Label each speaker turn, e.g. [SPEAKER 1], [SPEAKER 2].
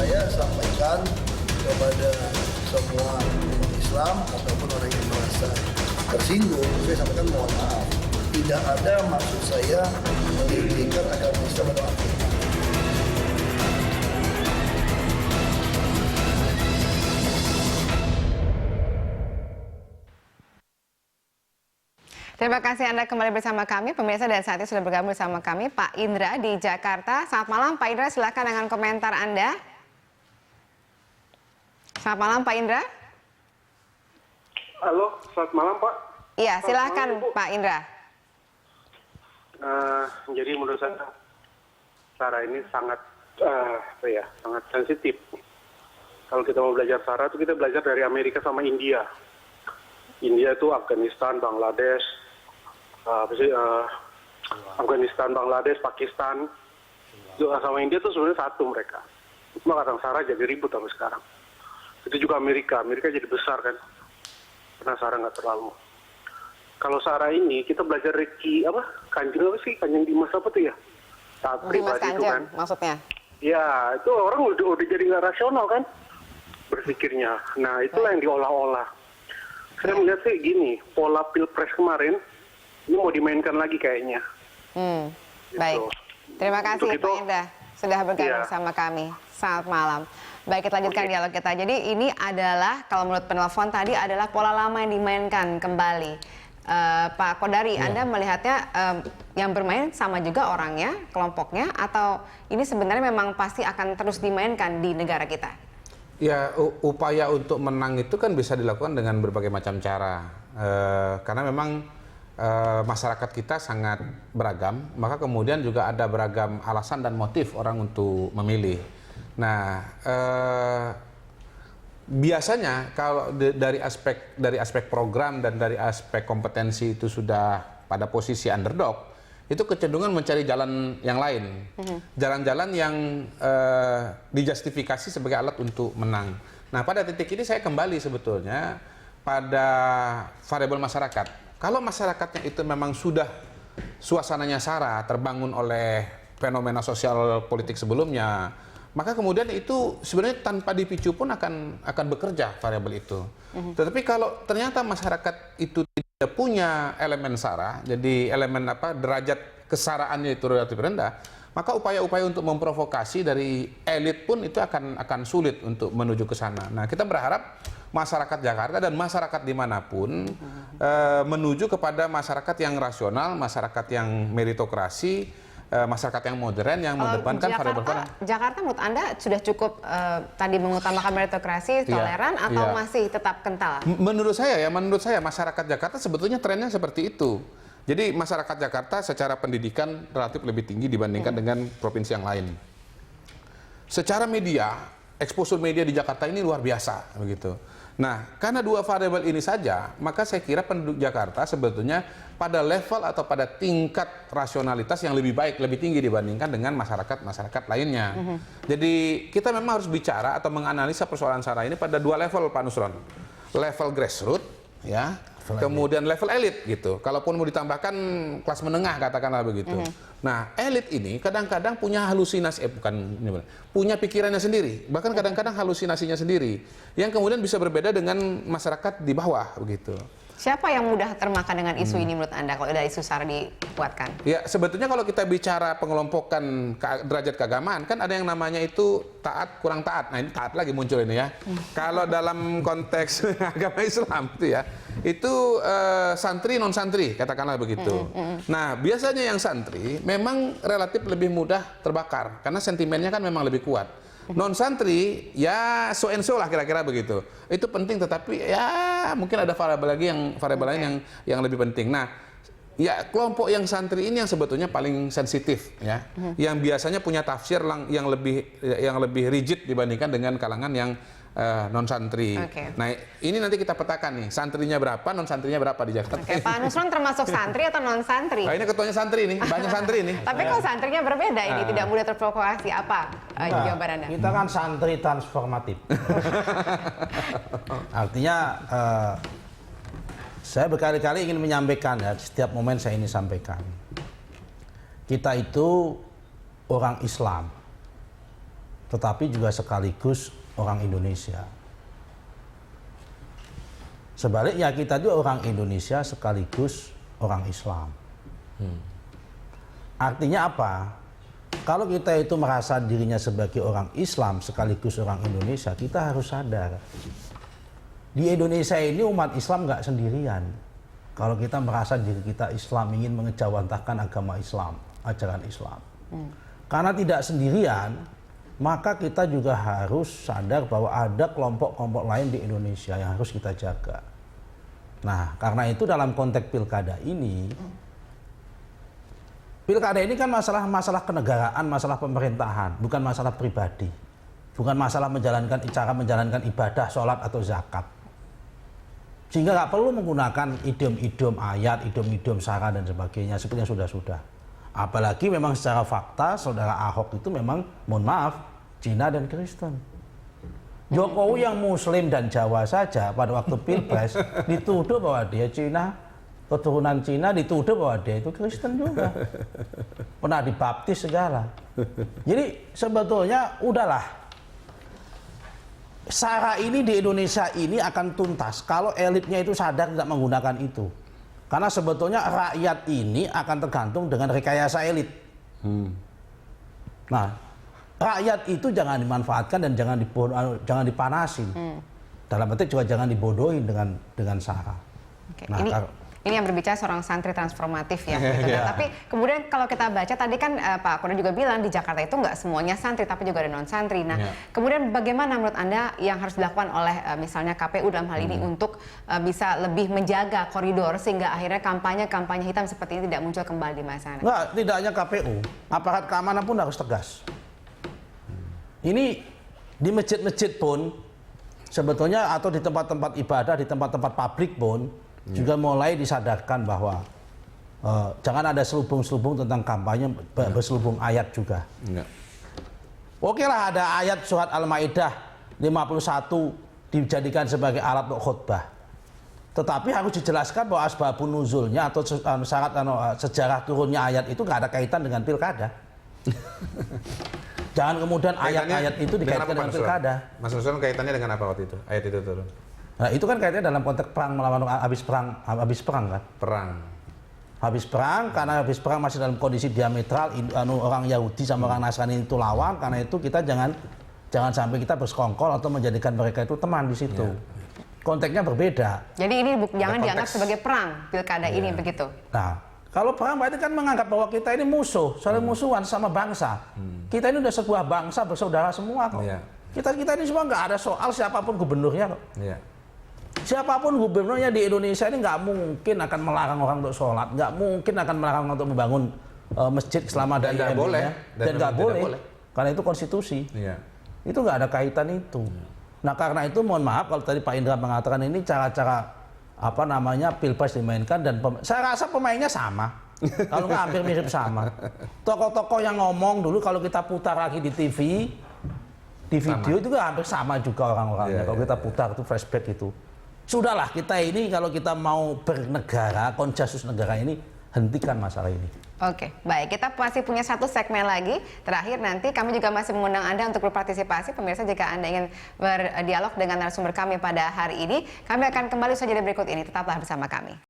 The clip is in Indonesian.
[SPEAKER 1] saya sampaikan kepada semua umat Islam ataupun orang yang merasa tersinggung, saya sampaikan mohon maaf. Tidak ada maksud saya meninggikan agama Islam atau apa.
[SPEAKER 2] Terima kasih Anda kembali bersama kami, pemirsa, dan saat ini sudah bergabung bersama kami Pak Indra di Jakarta. Selamat malam Pak Indra, silakan dengan komentar Anda. Selamat malam Pak Indra.
[SPEAKER 3] Halo, selamat malam Pak.
[SPEAKER 2] Iya, silakan
[SPEAKER 3] malam,
[SPEAKER 2] Pak Indra.
[SPEAKER 3] Jadi menurut saya SARA ini sangat sangat sensitif. Kalau kita mau belajar SARA itu kita belajar dari Amerika sama India. India itu Afghanistan, Bangladesh, Afghanistan, Bangladesh, Pakistan. Sama India itu sebenarnya satu mereka. Cuma kadang SARA jadi ribut sampai sekarang. Itu juga Amerika jadi besar kan. Karena SARA nggak terlalu. Kalau SARA ini kita belajar Kanjeng Dimas apa tuh ya? Taat
[SPEAKER 2] Dimas
[SPEAKER 3] pribadi itu kan.
[SPEAKER 2] maksudnya?
[SPEAKER 3] Ya, itu orang udah jadi nggak rasional kan berpikirnya. Nah, itulah yang diolah-olah. Saya melihat sih gini, pola pilpres kemarin ini mau dimainkan lagi kayaknya. Gitu.
[SPEAKER 2] Baik, terima kasih
[SPEAKER 3] Untuk itu,
[SPEAKER 2] Pak Indra sudah bergabung
[SPEAKER 3] iya.
[SPEAKER 2] bersama kami. Selamat malam. Baik, kita lanjutkan dialog kita. Jadi ini adalah, kalau menurut penelpon tadi, adalah pola lama yang dimainkan kembali. Pak Kodari, Anda melihatnya yang bermain sama juga orangnya, kelompoknya, atau ini sebenarnya memang pasti akan terus dimainkan di negara kita?
[SPEAKER 4] Ya, upaya untuk menang itu kan bisa dilakukan dengan berbagai macam cara. Karena memang masyarakat kita sangat beragam, maka kemudian juga ada beragam alasan dan motif orang untuk memilih. Nah, biasanya kalau dari aspek program dan dari aspek kompetensi itu sudah pada posisi underdog, itu kecenderungan mencari jalan yang lain, jalan-jalan yang dijustifikasi sebagai alat untuk menang. Nah, pada titik ini saya kembali sebetulnya pada variabel masyarakat. Kalau masyarakatnya itu memang sudah suasananya SARA, terbangun oleh fenomena sosial politik sebelumnya, maka kemudian itu sebenarnya tanpa dipicu pun akan bekerja variabel itu. Tetapi kalau ternyata masyarakat itu tidak punya elemen SARA, jadi elemen derajat kesaraannya itu relatif rendah, maka upaya-upaya untuk memprovokasi dari elit pun itu akan sulit untuk menuju ke sana. Nah, kita berharap masyarakat Jakarta dan masyarakat dimanapun menuju kepada masyarakat yang rasional, masyarakat yang meritokrasi, masyarakat yang modern yang mengedepankan variabel.
[SPEAKER 2] Jakarta menurut Anda sudah cukup tadi mengutamakan meritokrasi, toleran, atau masih tetap kental?
[SPEAKER 4] Menurut saya masyarakat Jakarta sebetulnya trennya seperti itu. Jadi masyarakat Jakarta secara pendidikan relatif lebih tinggi dibandingkan dengan provinsi yang lain. Secara media, eksposur media di Jakarta ini luar biasa begitu. Nah, karena dua variabel ini saja, maka saya kira penduduk Jakarta sebetulnya pada level atau pada tingkat rasionalitas yang lebih baik, lebih tinggi dibandingkan dengan masyarakat lainnya. Jadi kita memang harus bicara atau menganalisa persoalan SARA ini pada dua level, Pak Nusron. Level grassroots, ya, kemudian level elit gitu. Kalaupun mau ditambahkan kelas menengah, katakanlah begitu. Nah, elit ini kadang-kadang punya halusinasi, punya pikirannya sendiri, bahkan kadang-kadang halusinasinya sendiri, yang kemudian bisa berbeda dengan masyarakat di bawah begitu.
[SPEAKER 2] Siapa yang mudah termakan dengan isu ini menurut Anda kalau ada isu SARA dikuatkan?
[SPEAKER 4] Ya, sebetulnya kalau kita bicara pengelompokan derajat keagamaan, kan ada yang namanya itu taat kurang taat. Nah, ini taat lagi muncul ini ya. Kalau dalam konteks agama Islam itu ya, itu santri non santri katakanlah begitu. Nah, biasanya yang santri memang relatif lebih mudah terbakar karena sentimennya kan memang lebih kuat. Non santri ya so and so lah kira-kira begitu. Itu penting, tetapi ya mungkin ada variabel lain yang lebih penting. Nah, ya kelompok yang santri ini yang sebetulnya paling sensitif ya. Yang biasanya punya tafsir yang lebih rigid dibandingkan dengan kalangan yang non santri. Nah, ini nanti kita petakan nih, santrinya berapa, non santrinya berapa di Jakarta.
[SPEAKER 2] Pak Nusron termasuk santri atau non santri?
[SPEAKER 4] Nah, ini ketuanya santri nih, banyak santri nih.
[SPEAKER 2] Tapi kalau santrinya berbeda, ini tidak mudah terprovokasi, apa jawaban Anda?
[SPEAKER 5] Kita kan santri transformatif. Artinya saya berkali-kali ingin menyampaikan ya, setiap momen saya ini sampaikan. Kita itu orang Islam. tetapi juga sekaligus orang Indonesia. Sebaliknya kita juga orang Indonesia sekaligus orang Islam. Artinya apa? Kalau kita itu merasa dirinya sebagai orang Islam sekaligus orang Indonesia, kita harus sadar. Di Indonesia ini umat Islam nggak sendirian. Kalau kita merasa diri kita Islam, ingin mengejawantahkan agama Islam, ajaran Islam. Karena tidak sendirian, maka kita juga harus sadar bahwa ada kelompok-kelompok lain di Indonesia yang harus kita jaga. Nah, karena itu dalam konteks pilkada ini kan masalah kenegaraan, masalah pemerintahan, bukan masalah pribadi. Bukan masalah cara menjalankan ibadah, sholat atau zakat. Sehingga nggak perlu menggunakan idiom-idiom ayat, idiom-idiom sara dan sebagainya seperti yang sudah-sudah. Apalagi memang secara fakta saudara Ahok itu memang, mohon maaf, Cina dan Kristen. Jokowi yang Muslim dan Jawa saja pada waktu Pilpres dituduh bahwa dia Cina, keturunan Cina, dituduh bahwa dia itu Kristen juga. Pernah dibaptis segala. Jadi sebetulnya udahlah. Sara ini di Indonesia ini akan tuntas kalau elitnya itu sadar tidak menggunakan itu. Karena sebetulnya rakyat ini akan tergantung dengan rekayasa elit. Nah, rakyat itu jangan dimanfaatkan dan jangan dipanasin. Dalam arti juga jangan dibodohin dengan sara.
[SPEAKER 2] Oke,
[SPEAKER 5] Nah,
[SPEAKER 2] ini yang berbicara seorang santri transformatif ya. Gitu.
[SPEAKER 5] Yeah.
[SPEAKER 2] Tapi kemudian kalau kita baca tadi kan Pak Koda juga bilang di Jakarta itu nggak semuanya santri, tapi juga ada non santri. Nah, kemudian bagaimana menurut Anda yang harus dilakukan oleh misalnya KPU dalam hal ini untuk bisa lebih menjaga koridor sehingga akhirnya kampanye hitam seperti ini tidak muncul kembali di masa.
[SPEAKER 5] Enggak, tidak hanya KPU, aparat keamanan pun harus tegas. Ini di masjid-masjid pun sebetulnya atau di tempat-tempat ibadah, di tempat-tempat publik pun juga mulai disadarkan bahwa jangan ada selubung-selubung tentang kampanye berselubung ayat juga. Oke lah ada ayat surat Al-Maidah 51 dijadikan sebagai alat untuk khutbah. Tetapi harus dijelaskan bahwa asbabun nuzulnya atau syarat sejarah turunnya ayat itu nggak ada kaitan dengan pilkada. Jangan kemudian ayat-ayat itu dikaitkan dengan pilkada.
[SPEAKER 4] Mas Nusron kaitannya dengan apa waktu itu? Ayat itu turun.
[SPEAKER 5] Nah, itu kan kaitannya dalam konteks perang melawan habis perang kan? Habis perang karena habis perang masih dalam kondisi diametral orang Yahudi sama orang Nasrani itu lawan, karena itu kita jangan sampai kita bersekongkol atau menjadikan mereka itu teman di situ. Konteksnya berbeda.
[SPEAKER 2] Jadi ini jangan dianggap sebagai perang pilkada ini begitu.
[SPEAKER 5] Nah, kalau perang berarti kan menganggap bahwa kita ini musuh, saling musuhan sama bangsa. Kita ini udah sebuah bangsa bersaudara semua kok. Kita ini semua nggak ada soal siapapun gubernurnya kok. Siapapun gubernurnya di Indonesia ini nggak mungkin akan melarang orang untuk sholat, nggak mungkin akan melarang orang untuk membangun masjid selama ada IMB-nya, dan nggak boleh, karena itu konstitusi. Itu nggak ada kaitan itu. Nah karena itu mohon maaf kalau tadi Pak Indra mengatakan ini cara-cara pilpres dimainkan dan saya rasa pemainnya sama, kalau nggak hampir mirip sama. Tokoh-tokoh yang ngomong dulu kalau kita putar lagi di TV, di video itu juga hampir sama juga orang-orangnya. Kalau kita putar itu flashback itu. Sudahlah kita ini kalau kita mau bernegara, konsensus negara ini, hentikan masalah ini.
[SPEAKER 2] Oke, baik. Kita masih punya satu segmen lagi. Terakhir nanti kami juga masih mengundang Anda untuk berpartisipasi. Pemirsa, jika Anda ingin berdialog dengan narasumber kami pada hari ini, kami akan kembali saja di berikut ini. Tetaplah bersama kami.